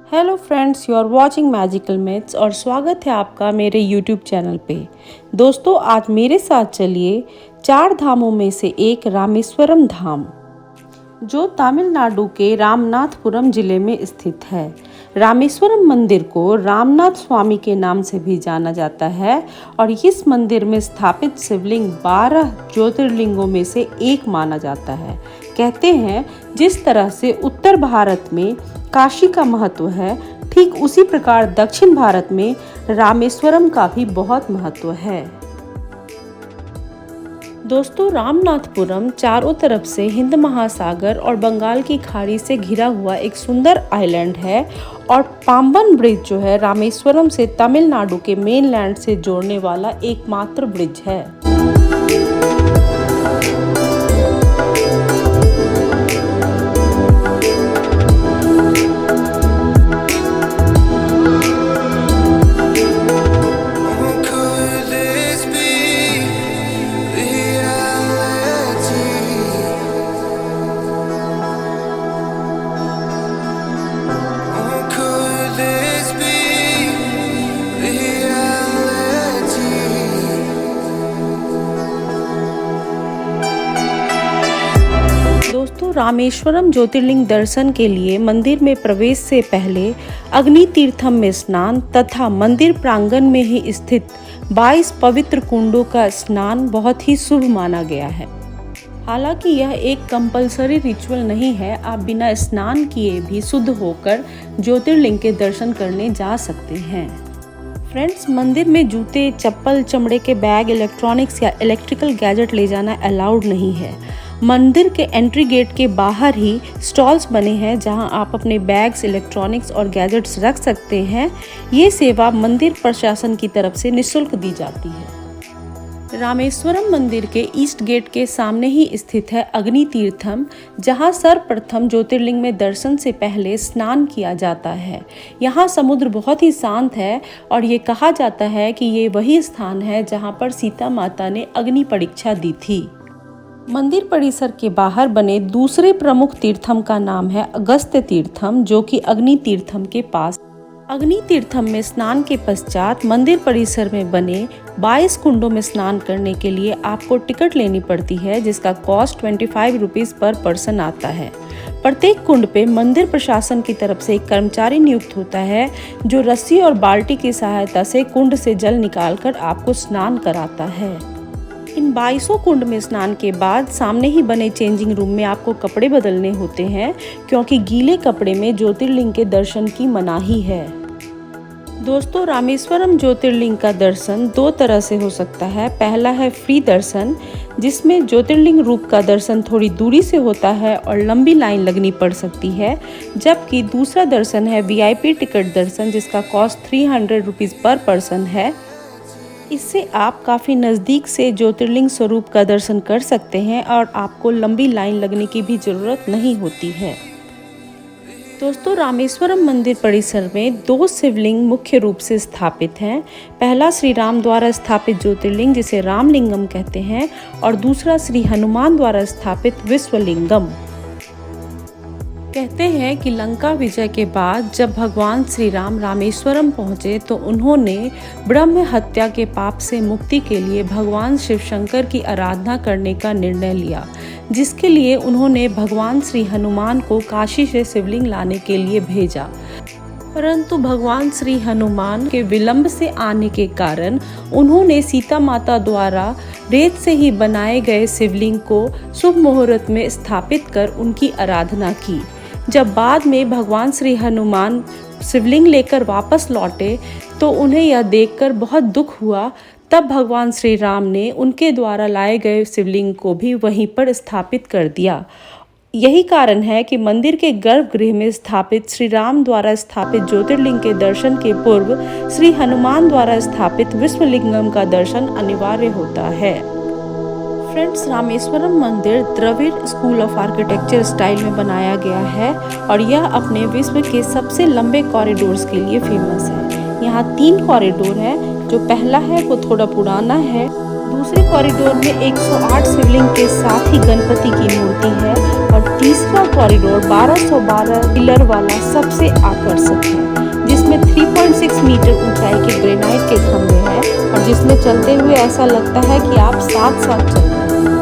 Hello friends, you are watching magical myths और स्वागत है आपका मेरे यूट्यूब चैनल पे। दोस्तों, आज मेरे साथ चलिए 4 धामों में से एक रामेश्वरम धाम, जो तमिलनाडु के रामनाथपुरम जिले में स्थित है। रामेश्वरम मंदिर को रामनाथ स्वामी के नाम से भी जाना जाता है और इस मंदिर में स्थापित शिवलिंग 12 ज्योतिर्लिंगों में से एक माना जाता है। कहते हैं जिस तरह से उत्तर भारत में काशी का महत्व है, ठीक उसी प्रकार दक्षिण भारत में रामेश्वरम का भी बहुत महत्व है। दोस्तों, रामनाथपुरम चारों तरफ से हिंद महासागर और बंगाल की खाड़ी से घिरा हुआ एक सुंदर आइलैंड है और पाम्बन ब्रिज जो है रामेश्वरम से तमिलनाडु के मेनलैंड से जोड़ने वाला एकमात्र ब्रिज है। दोस्तों, रामेश्वरम ज्योतिर्लिंग दर्शन के लिए मंदिर में प्रवेश से पहले अग्नि तीर्थम में स्नान तथा मंदिर प्रांगण में ही स्थित 22 पवित्र कुंडों का स्नान बहुत ही शुभ माना गया है। हालांकि यह एक कंपलसरी रिचुअल नहीं है, आप बिना स्नान किए भी शुद्ध होकर ज्योतिर्लिंग के दर्शन करने जा सकते हैं। फ्रेंड्स, मंदिर में जूते, चप्पल, चमड़े के बैग, इलेक्ट्रॉनिक्स या इलेक्ट्रिकल गैजेट ले जाना अलाउड नहीं है। मंदिर के एंट्री गेट के बाहर ही स्टॉल्स बने हैं जहां आप अपने बैग्स, इलेक्ट्रॉनिक्स और गैजेट्स रख सकते हैं। ये सेवा मंदिर प्रशासन की तरफ से निःशुल्क दी जाती है। रामेश्वरम मंदिर के ईस्ट गेट के सामने ही स्थित है अग्नि तीर्थम, जहां सर्वप्रथम ज्योतिर्लिंग में दर्शन से पहले स्नान किया जाता है। यहाँ समुद्र बहुत ही शांत है और ये कहा जाता है कि ये वही स्थान है जहां पर सीता माता ने अग्नि परीक्षा दी थी। मंदिर परिसर के बाहर बने दूसरे प्रमुख तीर्थम का नाम है अगस्त्य तीर्थम, जो कि अग्नि तीर्थम के पास। अग्नि तीर्थम में स्नान के पश्चात मंदिर परिसर में बने 22 कुंडों में स्नान करने के लिए आपको टिकट लेनी पड़ती है, जिसका कॉस्ट 25 रुपीज पर पर्सन आता है। प्रत्येक कुंड पे मंदिर प्रशासन की तरफ से एक कर्मचारी नियुक्त होता है, जो रस्सी और बाल्टी की सहायता से कुंड से जल निकालकर आपको स्नान कराता है। इन 22 कुंड में स्नान के बाद सामने ही बने चेंजिंग रूम में आपको कपड़े बदलने होते हैं, क्योंकि गीले कपड़े में ज्योतिर्लिंग के दर्शन की मनाही है। दोस्तों, रामेश्वरम ज्योतिर्लिंग का दर्शन 2 तरह से हो सकता है। पहला है फ्री दर्शन, जिसमें ज्योतिर्लिंग रूप का दर्शन थोड़ी दूरी से होता है और लंबी लाइन लगनी पड़ सकती है, जबकि दूसरा दर्शन है VIP टिकट दर्शन, जिसका कॉस्ट 300 रुपीज पर पर्सन है। इससे आप काफ़ी नज़दीक से ज्योतिर्लिंग स्वरूप का दर्शन कर सकते हैं और आपको लंबी लाइन लगने की भी ज़रूरत नहीं होती है। दोस्तों, रामेश्वरम मंदिर परिसर में 2 शिवलिंग मुख्य रूप से स्थापित हैं। पहला श्री राम द्वारा स्थापित ज्योतिर्लिंग, जिसे रामलिंगम कहते हैं, और दूसरा श्री हनुमान द्वारा स्थापित विश्वलिंगम। कहते हैं कि लंका विजय के बाद जब भगवान श्री राम रामेश्वरम पहुंचे तो उन्होंने ब्रह्म हत्या के पाप से मुक्ति के लिए भगवान शिव शंकर की आराधना करने का निर्णय लिया, जिसके लिए उन्होंने भगवान श्री हनुमान को काशी से शिवलिंग लाने के लिए भेजा। परंतु भगवान श्री हनुमान के विलंब से आने के कारण उन्होंने सीता माता द्वारा रेत से ही बनाए गए शिवलिंग को शुभ मुहूर्त में स्थापित कर उनकी आराधना की। जब बाद में भगवान श्री हनुमान शिवलिंग लेकर वापस लौटे तो उन्हें यह देखकर बहुत दुख हुआ। तब भगवान श्री राम ने उनके द्वारा लाए गए शिवलिंग को भी वहीं पर स्थापित कर दिया। यही कारण है कि मंदिर के गर्भगृह में स्थापित श्री राम द्वारा स्थापित ज्योतिर्लिंग के दर्शन के पूर्व श्री हनुमान द्वारा स्थापित विश्वलिंगम का दर्शन अनिवार्य होता है। फ्रेंड्स, रामेश्वरम मंदिर Dravida school of architecture style में बनाया गया है और यह अपने विश्व के सबसे लंबे कॉरिडोर्स के लिए फेमस है। यहाँ 3 कॉरिडोर है। जो पहला है वो थोड़ा पुराना है। दूसरे कॉरिडोर में 108 शिवलिंग के साथ ही गणपति की मूर्ति है और तीसरा कॉरिडोर 1212 पिलर वाला सबसे आकर्षक है। इसमें चलते हुए ऐसा लगता है कि आप साथ साथ चल रहे हैं।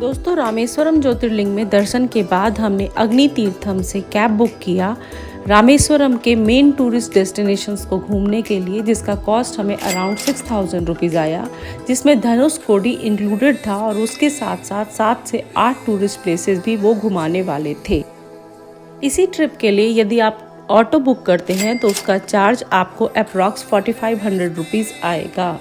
दोस्तों, रामेश्वरम ज्योतिर्लिंग में दर्शन के बाद हमने अग्नि तीर्थम से कैब बुक किया रामेश्वरम के मेन टूरिस्ट डेस्टिनेशंस को घूमने के लिए, जिसका कॉस्ट हमें अराउंड 6000 रुपीज़ आया, जिसमें धनुषकोडी इंक्लूडेड था और उसके साथ साथ 7 से 8 टूरिस्ट प्लेसेस भी वो घुमाने वाले थे। इसी ट्रिप के लिए यदि आप ऑटो बुक करते हैं तो उसका चार्ज आपको अप्रॉक्स 4500 रुपीज़ आएगा।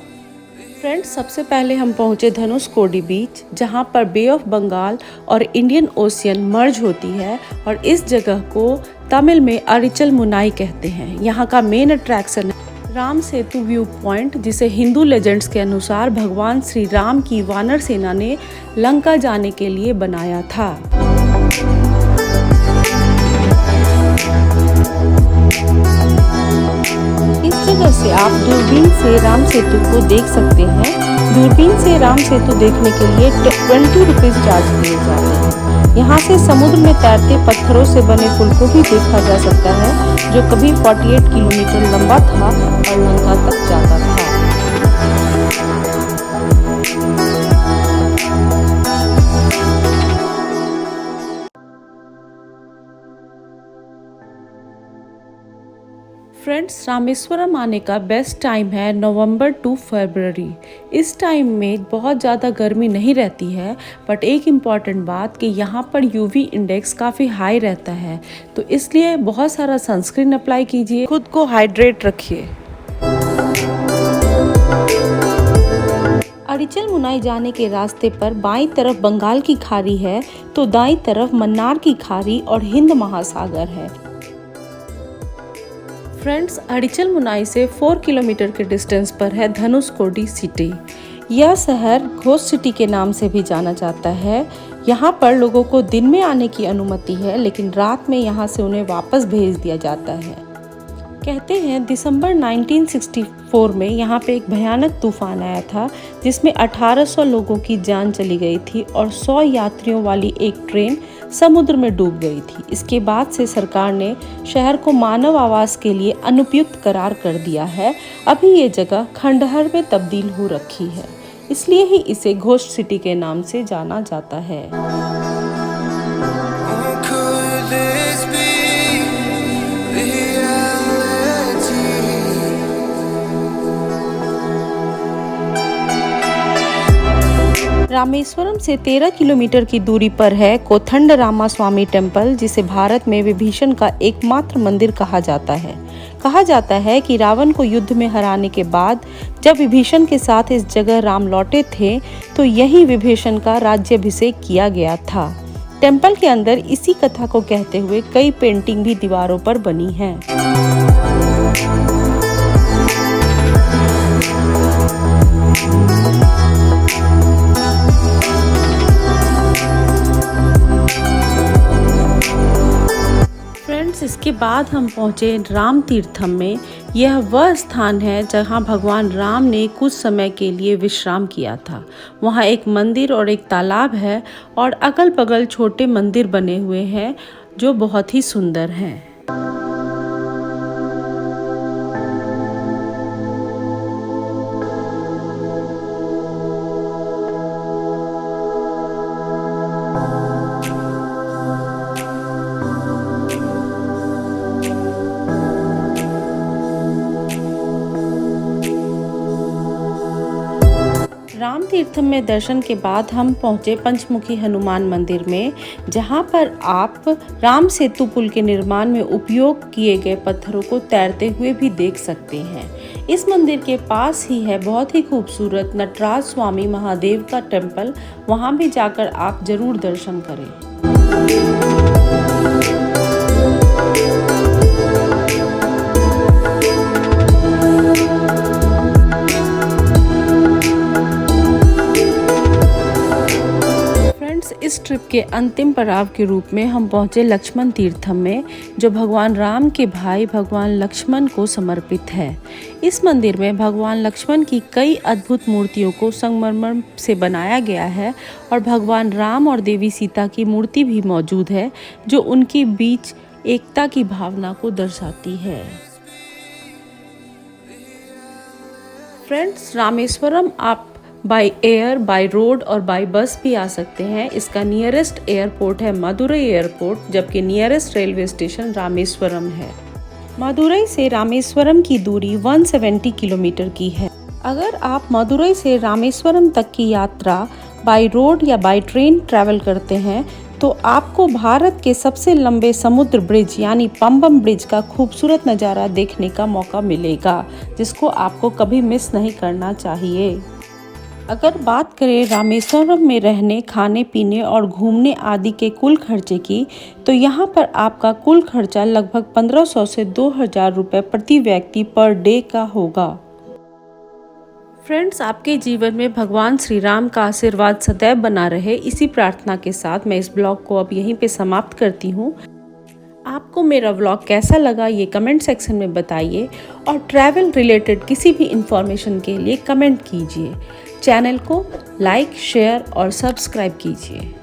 फ्रेंड्स, सबसे पहले हम पहुंचे धनुषकोडी बीच, जहां पर बे ऑफ बंगाल और इंडियन ओशियन मर्ज होती है और इस जगह को तमिल में अरिचल मुनाई कहते हैं। यहां का मेन अट्रैक्शन है राम सेतु व्यू पॉइंट, जिसे हिंदू लेजेंड्स के अनुसार भगवान श्री राम की वानर सेना ने लंका जाने के लिए बनाया था। इस जगह से आप दूरबीन से राम सेतु को देख सकते हैं। दूरबीन से राम सेतु देखने के लिए 20 रुपीज़ चार्ज किए जाते हैं। यहाँ से समुद्र में तैरते पत्थरों से बने पुल को भी देखा जा सकता है, जो कभी 48 किलोमीटर लंबा था और लंका तक जाता था। फ्रेंड्स, रामेश्वरम आने का बेस्ट टाइम है नवंबर टू फरवरी। इस टाइम में बहुत ज़्यादा गर्मी नहीं रहती है, बट एक इम्पॉर्टेंट बात कि यहाँ पर यूवी इंडेक्स काफ़ी हाई रहता है, तो इसलिए बहुत सारा सनस्क्रीन अप्लाई कीजिए, खुद को हाइड्रेट रखिए। अरिचल मुनाई जाने के रास्ते पर बाईं तरफ बंगाल की खाड़ी है, तो दाईं तरफ मन्नार की खाड़ी और हिंद महासागर है। फ्रेंड्स, अरिचल मुनाई से 4 किलोमीटर के डिस्टेंस पर है धनुषकोडी सिटी। यह शहर घोस्ट सिटी के नाम से भी जाना जाता है। यहाँ पर लोगों को दिन में आने की अनुमति है, लेकिन रात में यहाँ से उन्हें वापस भेज दिया जाता है। कहते हैं दिसंबर 1964 में यहाँ पे एक भयानक तूफान आया था, जिसमें 1800 लोगों की जान चली गई थी और 100 यात्रियों वाली एक ट्रेन समुद्र में डूब गई थी। इसके बाद से सरकार ने शहर को मानव आवास के लिए अनुपयुक्त करार कर दिया है। अभी ये जगह खंडहर में तब्दील हो रखी है, इसलिए ही इसे घोस्ट सिटी के नाम से जाना जाता है। रामेश्वरम से 13 किलोमीटर की दूरी पर है कोथंड रामा स्वामी टेम्पल, जिसे भारत में विभीषण का एकमात्र मंदिर कहा जाता है। कहा जाता है कि रावण को युद्ध में हराने के बाद जब विभीषण के साथ इस जगह राम लौटे थे, तो यही विभीषण का राज्याभिषेक किया गया था। टेम्पल के अंदर इसी कथा को कहते हुए कई पेंटिंग भी दीवारों पर बनी हैं। इसके बाद हम पहुँचे राम तीर्थम में। यह वह स्थान है जहाँ भगवान राम ने कुछ समय के लिए विश्राम किया था। वहाँ एक मंदिर और एक तालाब है और अगल बगल छोटे मंदिर बने हुए हैं जो बहुत ही सुंदर हैं। राम तीर्थम में दर्शन के बाद हम पहुंचे पंचमुखी हनुमान मंदिर में, जहां पर आप राम सेतु पुल के निर्माण में उपयोग किए गए पत्थरों को तैरते हुए भी देख सकते हैं। इस मंदिर के पास ही है बहुत ही खूबसूरत नटराज स्वामी महादेव का टेम्पल। वहां भी जाकर आप जरूर दर्शन करें। इस ट्रिप के अंतिम पड़ाव के रूप में हम पहुंचे लक्ष्मण तीर्थम में, जो भगवान राम के भाई भगवान लक्ष्मण को समर्पित है। इस मंदिर में भगवान लक्ष्मण की कई अद्भुत मूर्तियों को संगमरमर से बनाया गया है और भगवान राम और देवी सीता की मूर्ति भी मौजूद है, जो उनके बीच एकता की भावना को दर्शाती है। फ्रेंड्स, रामेश्वरम आप बाय एयर, बाय रोड और बाय बस भी आ सकते हैं। इसका नियरेस्ट एयरपोर्ट है मदुरई एयरपोर्ट, जबकि नियरेस्ट रेलवे स्टेशन रामेश्वरम है। मदुरई से रामेश्वरम की दूरी 170 किलोमीटर की है। अगर आप मदुरई से रामेश्वरम तक की यात्रा बाय रोड या बाय ट्रेन ट्रैवल करते हैं तो आपको भारत के सबसे लंबे समुद्र ब्रिज यानी पंबम ब्रिज का खूबसूरत नज़ारा देखने का मौका मिलेगा, जिसको आपको कभी मिस नहीं करना चाहिए। अगर बात करें रामेश्वरम में रहने, खाने पीने और घूमने आदि के कुल खर्चे की, तो यहाँ पर आपका कुल खर्चा लगभग 1500 से 2000 रुपये प्रति व्यक्ति पर डे का होगा। फ्रेंड्स, आपके जीवन में भगवान श्री राम का आशीर्वाद सदैव बना रहे, इसी प्रार्थना के साथ मैं इस ब्लॉग को अब यहीं पे समाप्त करती हूँ। आपको मेरा व्लॉग कैसा लगा ये कमेंट सेक्शन में बताइए और ट्रैवल रिलेटेड किसी भी इंफॉर्मेशन के लिए कमेंट कीजिए। चैनल को लाइक, शेयर और सब्सक्राइब कीजिए।